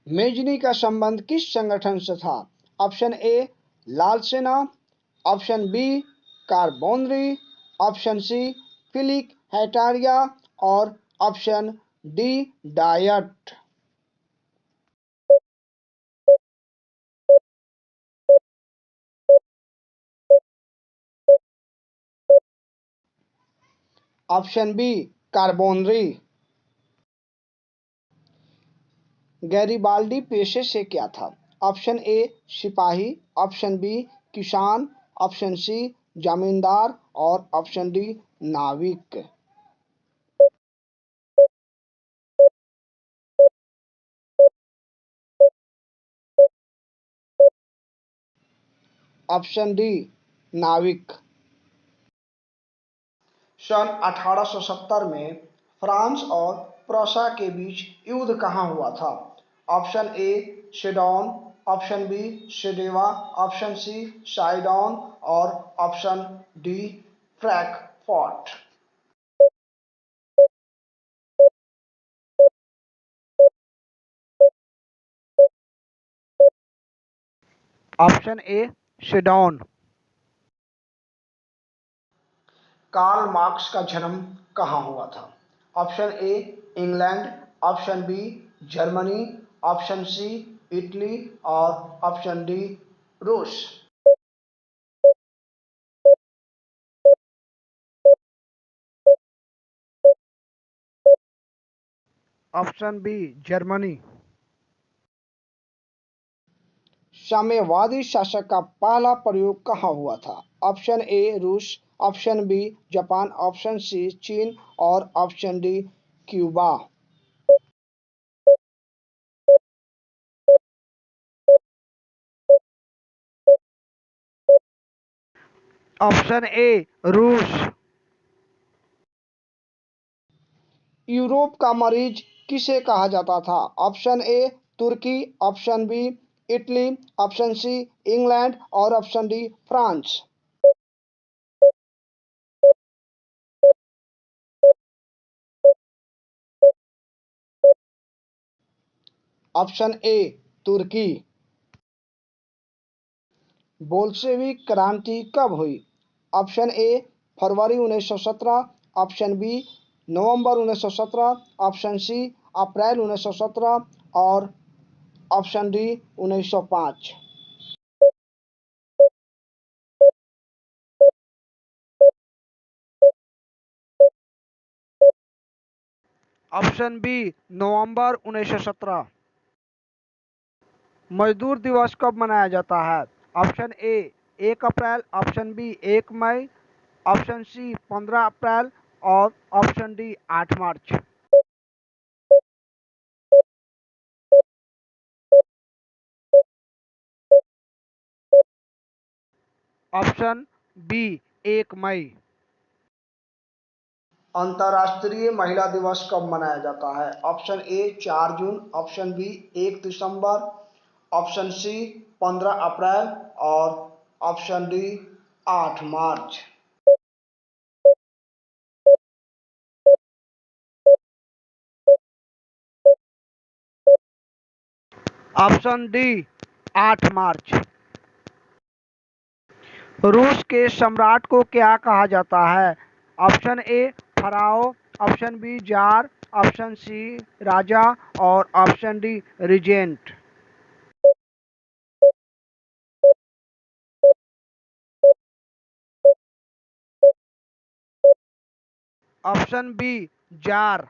Mazzini का संबंध किस संगठन से था? ऑप्शन ए लाल सेना, option B Carbonari, option C Philiki Hetairia और option D Diet. Option B Carbonari. Garibaldi पेशे से क्या था? ऑप्शन ए सिपाही, ऑप्शन बी किसान, ऑप्शन सी जमींदार और ऑप्शन डी नाविक। ऑप्शन डी नाविक। सन 1870 में फ्रांस और प्रूसिया के बीच युद्ध कहाँ हुआ था? Option A Sedan, option B Sadowa, option C Sidon और option D Frankfurt. Option A Sedan. Karl Marx का जन्म कहाँ हुआ था? Option A England, option B Germany, option C Italy और ऑप्शन डी रूस। Option B Germany. साम्यवादी शासक का पहला प्रयोग कहाँ हुआ था? ऑप्शन ए रूस, option B Japan, option C चीन और option D Cuba. Option A रूस। यूरोप का मरीज किसे कहा जाता था? ऑप्शन ए तुर्की, option B Italy, option C England और option D France. Option A तुर्की। बोल्शेविक क्रांति कब हुई? ऑप्शन ए फरवरी 1917, ऑप्शन बी नवंबर 1917, ऑप्शन सी अप्रैल 1917 और ऑप्शन डी 1905। ऑप्शन बी नवंबर 1917। मजदूर दिवस कब मनाया जाता है? ऑप्शन ए 1 अप्रैल, ऑप्शन बी 1 मई, ऑप्शन सी 15 अप्रैल और ऑप्शन डी 8 मार्च। ऑप्शन बी 1 मई। अंतर्राष्ट्रीय महिला दिवस कब मनाया जाता है? ऑप्शन ए 4 जून, ऑप्शन बी 1 दिसंबर, ऑप्शन सी 15 अप्रैल और ऑप्शन डी 8 मार्च। ऑप्शन डी 8 मार्च। रूस के सम्राट को क्या कहा जाता है? Option A Pharaoh, option B czar, option C राजा और option D reagent. Option B जार।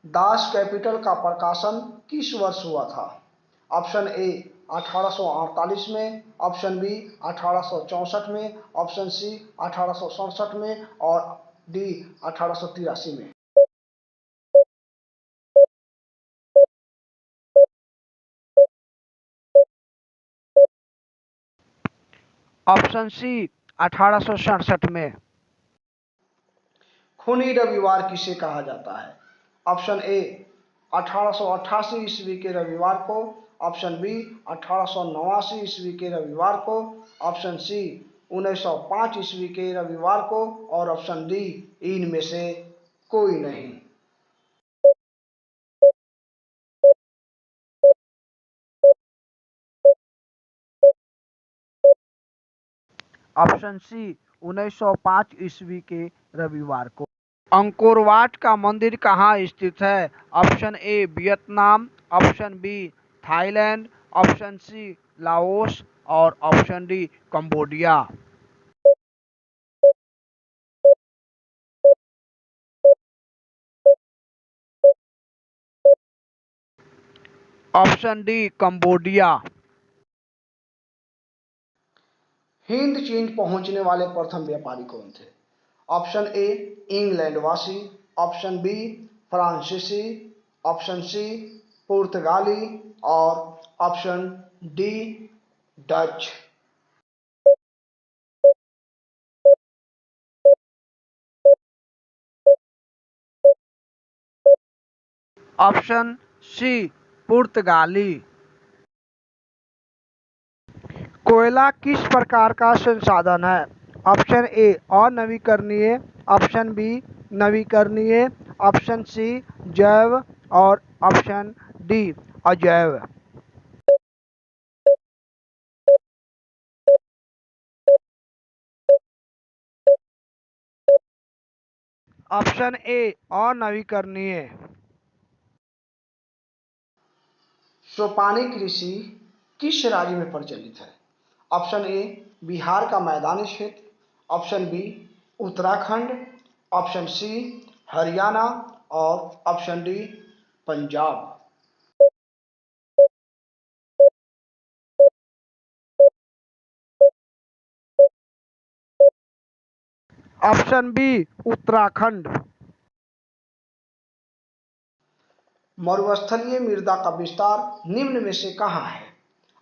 दास कैपिटल का प्रकाशन किस वर्ष हुआ था? ऑप्शन ए 1848 में, ऑप्शन बी 1864 में, ऑप्शन सी 1867 में और डी 1883 में। ऑप्शन सी 1867 में। खूनी रविवार किसे कहा जाता है? ऑप्शन ए 1888 ईस्वी के रविवार को, ऑप्शन बी 1889 ईस्वी के रविवार को, ऑप्शन सी 1905 ईस्वी के रविवार को और ऑप्शन डी इनमें से कोई नहीं। ऑप्शन सी 1905 ईस्वी के रविवार को। अंकोर वाट का मंदिर कहाँ स्थित है? Option A Vietnam, option B Thailand, option C Laos और option D Cambodia. Option D Cambodia. Hind चीन पहुंचने वाले प्रथम व्यापारी कौन थे? ऑप्शन ए इंग्लैंड वासी, ऑप्शन बी फ्रांसीसी, ऑप्शन सी पुर्तगाली और option D Dutch. Option C पुर्तगाली। कोयला किस प्रकार का संसाधन है? ऑप्शन ए अनवीकरणीय, ऑप्शन बी नवीकरणीय, ऑप्शन सी जैव और ऑप्शन डी अजैव। ऑप्शन ए अनवीकरणीय। सोपानी कृषि किस राज्य में प्रचलित है? ऑप्शन ए बिहार का मैदानी क्षेत्र, option B Uttarakhand, option C Haryana और option D Punjab. Option B Uttarakhand. मरुस्थलीय मृदा का विस्तार निम्न में से कहाँ है?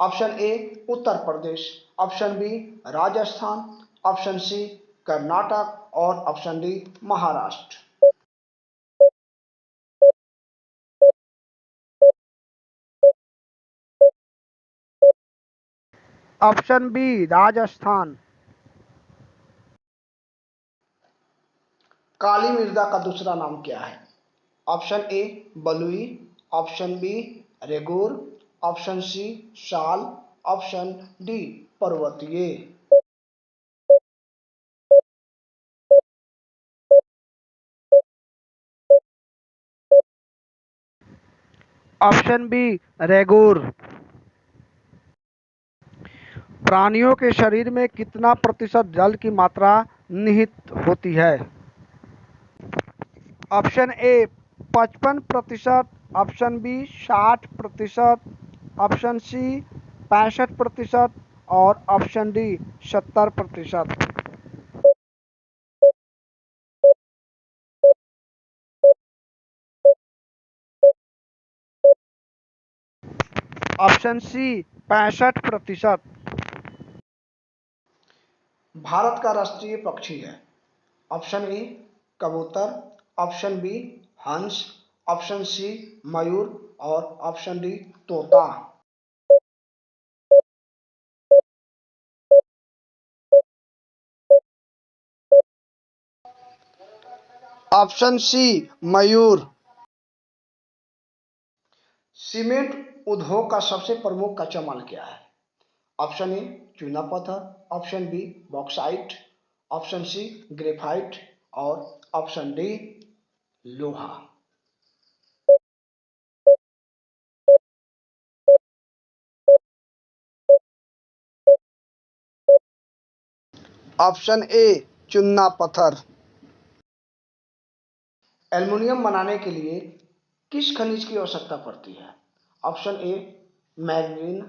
Option A Uttar Pradesh, option B Rajasthan, option C Karnataka और option D Maharashtra. Option B Rajasthan. काली मृदा का दूसरा नाम क्या है? ऑप्शन ए बलुई, option B regur, option C साल, ऑप्शन डी पर्वतीय। Option B regur. प्राणियों के शरीर में कितना प्रतिशत जल की मात्रा निहित होती है? Option A 55%, option B 60%, option C 65% और option D 70%। Option C 65%। Bharat का राष्ट्रीय पक्षी है? ऑप्शन ए कबूतर, ऑप्शन बी हंस, ऑप्शन सी मयूर और ऑप्शन डी तोता। ऑप्शन सी मयूर। सीमेंट उद्योग का सबसे प्रमुख कच्चा माल क्या है? ऑप्शन ए चूना पत्थर, option B bauxite, option C graphite और ऑप्शन डी लोहा। ऑप्शन ए चूना पत्थर। एल्युमिनियम बनाने के लिए किस खनिज की आवश्यकता पड़ती है? Option A manganese,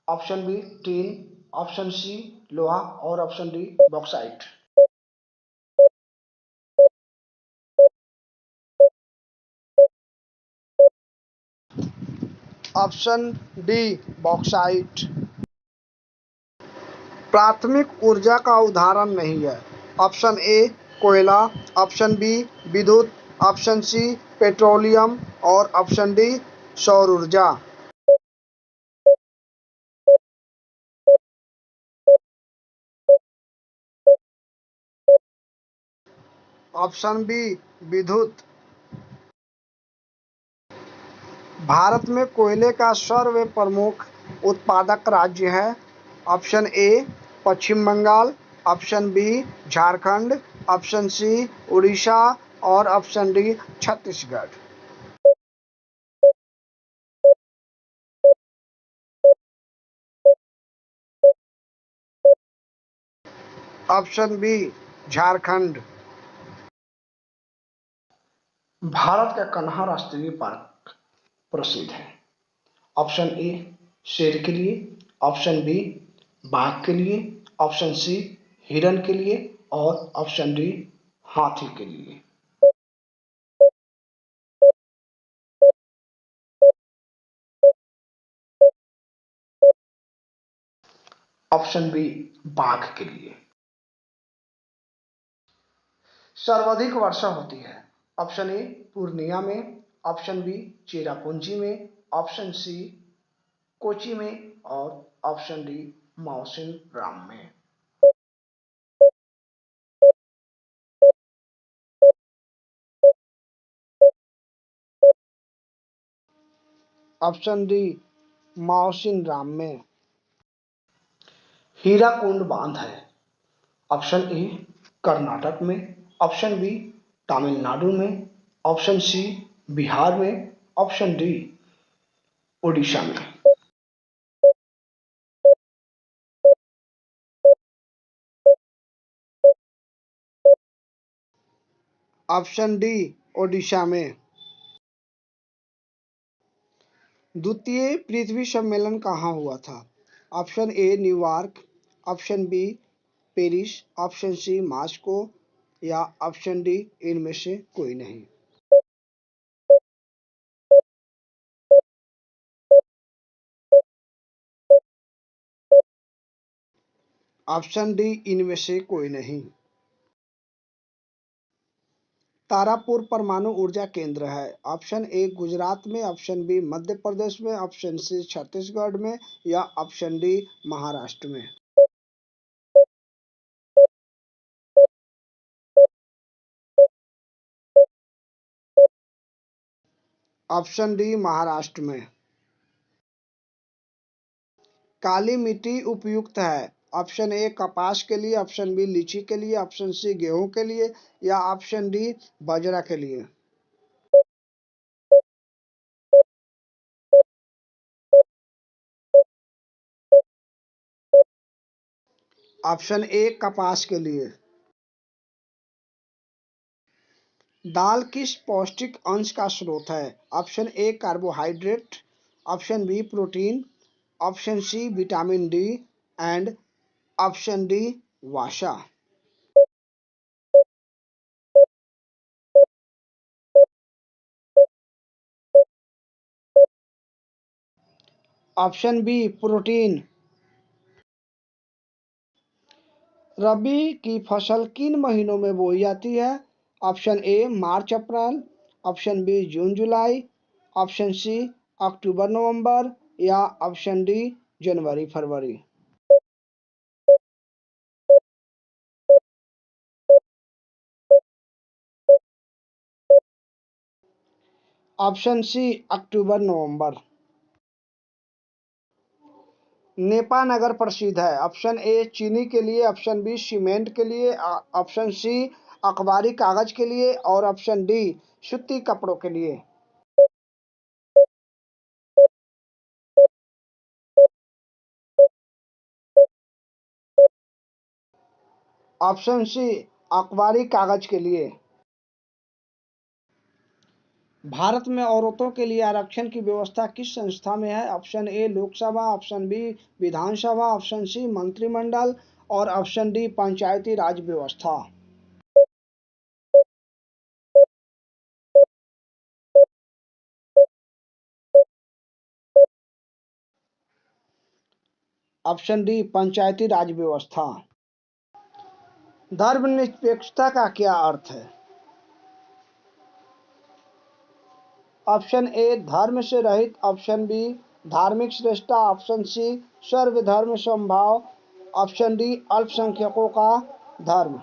option B tin, option C लोहा और option D bauxite. Option D bauxite. प्राथमिक ऊर्जा का उदाहरण नहीं है? ऑप्शन ए कोयला, ऑप्शन बी विद्युत, ऑप्शन सी पेट्रोलियम और ऑप्शन डी सौर ऊर्जा। ऑप्शन बी विद्युत। भारत में कोयले का सर्व प्रमुख उत्पादक राज्य है? Option A Paschim Bengal, option B Jharkhand, option C Orissa और option D Chhattisgarh. Option B Jharkhand. Bharat का कन्हा राष्ट्रीय पार्क प्रसिद्ध है? ऑप्शन ए शेर के लिए, ऑप्शन बी बाघ के लिए, ऑप्शन सी हिरन के लिए और ऑप्शन डी हाथी के लिए। ऑप्शन बी बाघ के लिए। सर्वाधिक वर्षा होती है? ऑप्शन ए पूर्णिया में, ऑप्शन बी चेरापूंजी में, ऑप्शन सी कोची में और ऑप्शन डी मौसिन राम में। ऑप्शन डी मौसिन राम में। हीराकुंड बांध है? ऑप्शन ए कर्नाटक में, ऑप्शन बी तमिलनाडु में, ऑप्शन सी बिहार में, ऑप्शन डी उड़ीसा में। ऑप्शन डी ओडिशा में। द्वितीय पृथ्वी सम्मेलन कहाँ हुआ था? Option A New York, option B Paris, option C Moscow या ऑप्शन डी इनमें से कोई नहीं। ऑप्शन डी इनमें से कोई नहीं। तारापुर परमाणु ऊर्जा केंद्र है? ऑप्शन ए गुजरात में, ऑप्शन बी मध्य प्रदेश में, ऑप्शन सी छत्तीसगढ़ में या ऑप्शन डी महाराष्ट्र में। ऑप्शन डी महाराष्ट्र में। काली मिट्टी उपयुक्त है? ऑप्शन ए कपास के लिए, ऑप्शन बी लीची के लिए, ऑप्शन सी गेहूं के लिए या ऑप्शन डी बाजरा के लिए। ऑप्शन ए कपास के लिए। दाल किस पौष्टिक अंश का स्रोत है? Option A carbohydrate, option B protein, option C vitamin D and option D वाशा। Option B protein. रबी की फसल किन महीनों में बोई जाती है? ऑप्शन ए मार्च अप्रैल, ऑप्शन बी जून जुलाई, ऑप्शन सी अक्टूबर नवंबर या ऑप्शन डी जनवरी फरवरी। ऑप्शन सी अक्टूबर नवंबर। नेपा नगर प्रसिद्ध है? ऑप्शन ए चीनी के लिए, ऑप्शन बी सीमेंट के लिए, ऑप्शन सी अखबारी कागज के लिए और ऑप्शन डी सूती कपड़ों के लिए। ऑप्शन सी अखबारी कागज के लिए। भारत में औरतों के लिए आरक्षण की व्यवस्था किस संस्था में है? Option A Lok Sabha, option B Vidhan Sabha, option C मंत्रिमंडल और ऑप्शन डी पंचायती राज व्यवस्था। ऑप्शन डी पंचायती राज व्यवस्था। धर्मनिरपेक्षता का क्या अर्थ है? ऑप्शन ए धर्म से रहित, ऑप्शन बी धार्मिक श्रेष्ठता, ऑप्शन सी सर्वधर्म समभाव, ऑप्शन डी अल्पसंख्यकों का धर्म।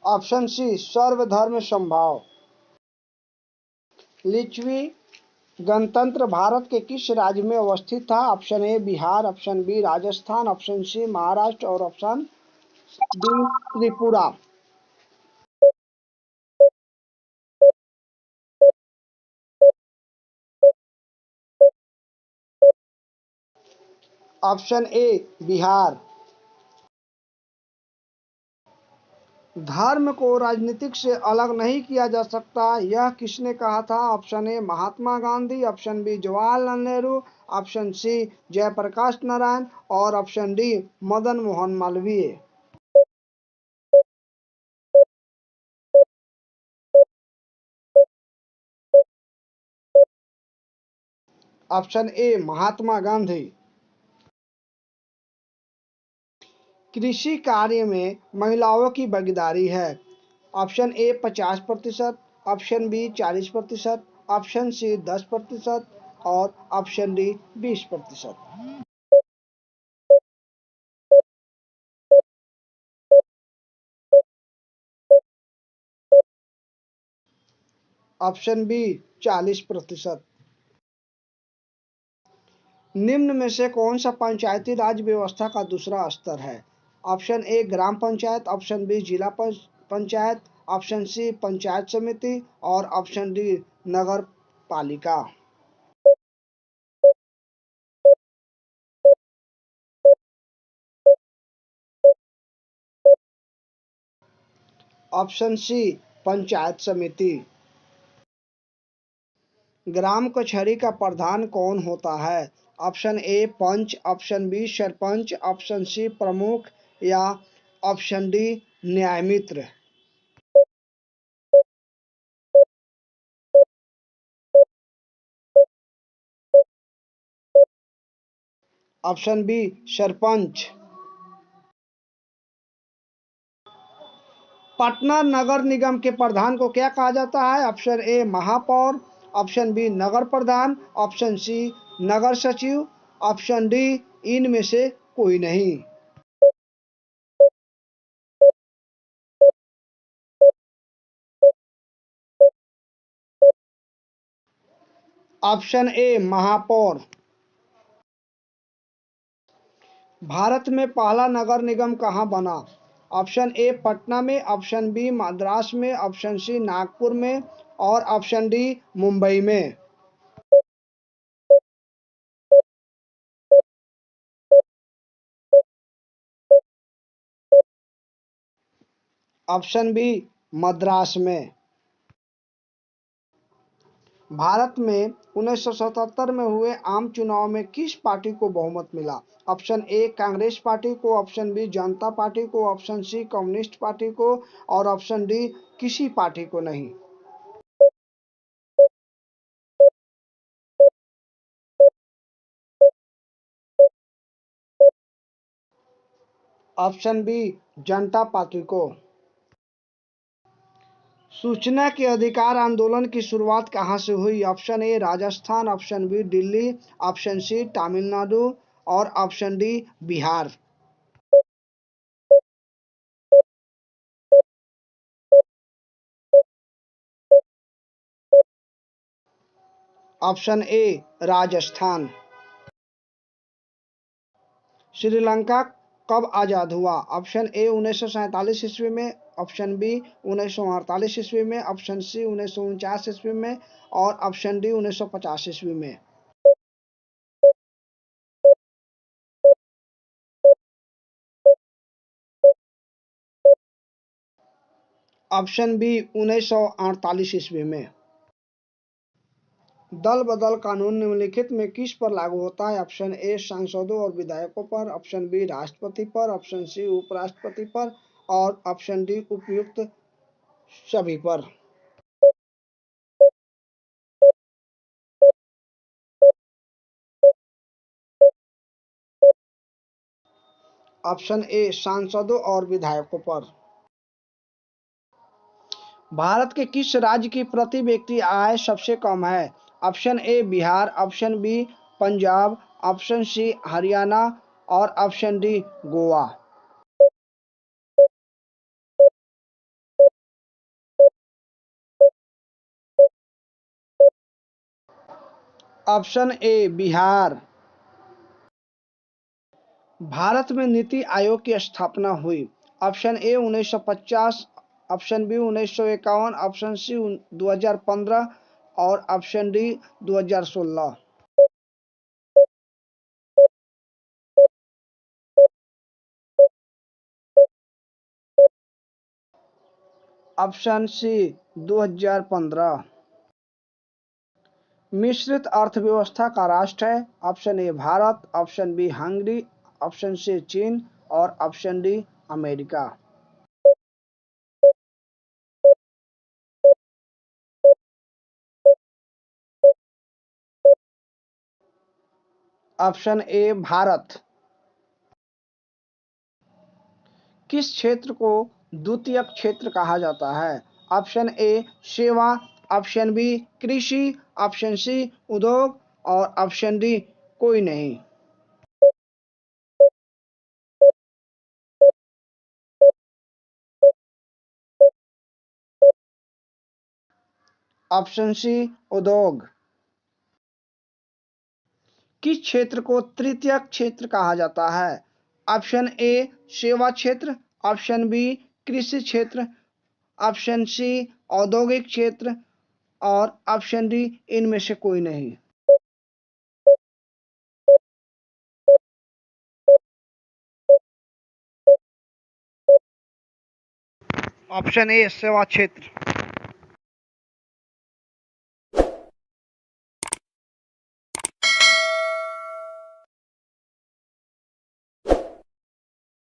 ऑप्शन सी सर्वधर्म समभाव। लिच्छवी गणतंत्र भारत के किस राज्य में अवस्थित था? Option A Bihar, option B Rajasthan, option C Maharashtra और option D Tripura. Option A Bihar. धर्म को राजनीतिक से अलग नहीं किया जा सकता, यह किसने कहा था? Option A Mahatma Gandhi, option B Jawaharlal Nehru, option C Jayaprakash Narayan और option D Madan Mohan Malaviya. Option A Mahatma Gandhi. कृषि कार्य में महिलाओं की भागीदारी है। Option A 50%, option B 40%, option C 10% और ऑप्शन डी 20%। Option B 40%। निम्न में से कौन सा पंचायती राज व्यवस्था का दूसरा स्तर है? ऑप्शन ए ग्राम पंचायत, ऑप्शन बी जिला पंचायत, ऑप्शन सी पंचायत समिति और ऑप्शन डी नगर पालिका। ऑप्शन सी पंचायत समिति। ग्राम कचहरी का प्रधान कौन होता है? Option A panch, option B sarpanch, option C प्रमुख या ऑप्शन डी न्यायमित्र। Option B sarpanch. पटना नगर निगम के प्रधान को क्या कहा जाता है? ऑप्शन ए महापौर, ऑप्शन बी नगर प्रधान, ऑप्शन सी नगर सचिव, ऑप्शन डी इनमें से कोई नहीं। ऑप्शन ए महापौर। भारत में पहला नगर निगम कहाँ बना? ऑप्शन ए पटना में, ऑप्शन बी मद्रास में, ऑप्शन सी नागपुर में और ऑप्शन डी मुंबई में। ऑप्शन बी मद्रास में। भारत में 1977 में हुए आम चुनाव में किस पार्टी को बहुमत मिला? ऑप्शन ए कांग्रेस पार्टी को, ऑप्शन बी जनता पार्टी को, ऑप्शन सी कम्युनिस्ट पार्टी को और ऑप्शन डी किसी पार्टी को नहीं। ऑप्शन बी जनता पार्टी को। सूचना के अधिकार आंदोलन की शुरुआत कहाँ से हुई? Option A Rajasthan, option B Delhi, option C Tamil Nadu और option D Bihar. Option A Rajasthan. Sri Lanka कब आज़ाद हुआ? ऑप्शन ए 1947 ईस्वी में, ऑप्शन बी 1948 ईस्वी में, ऑप्शन सी 1949 ईस्वी में और ऑप्शन डी 1950 ईस्वी में। ऑप्शन बी 1948 ईस्वी में। दल बदल कानून निम्नलिखित में किस पर लागू होता है? ऑप्शन ए सांसदों और विधायकों पर, ऑप्शन बी राष्ट्रपति पर, ऑप्शन सी उपराष्ट्रपति पर और ऑप्शन डी उपयुक्त सभी पर। ऑप्शन ए सांसदों और विधायकों पर। भारत के किस राज्य की प्रति व्यक्ति आय सबसे कम है? Option A Bihar, option B Punjab, option C Haryana और option D Goa. Option A Bihar. Bharat में नीति आयोग की स्थापना हुई। Option A 1950, option B 1951, option C 2015 और ऑप्शन डी 2016। Option C 2015। मिश्रित अर्थव्यवस्था का राष्ट्र है। Option A Bharat, option B Hungary, option C चीन और option D America. Option A Bharat. किस क्षेत्र को द्वितीयक क्षेत्र कहा जाता है? ऑप्शन ए सेवा, ऑप्शन बी कृषि, ऑप्शन सी उद्योग और ऑप्शन डी कोई नहीं। ऑप्शन सी उद्योग। किस क्षेत्र को तृतीयक क्षेत्र कहा जाता है? ऑप्शन ए सेवा क्षेत्र, ऑप्शन बी कृषि क्षेत्र, ऑप्शन सी औद्योगिक क्षेत्र और ऑप्शन डी इनमें से कोई नहीं। ऑप्शन ए सेवा क्षेत्र।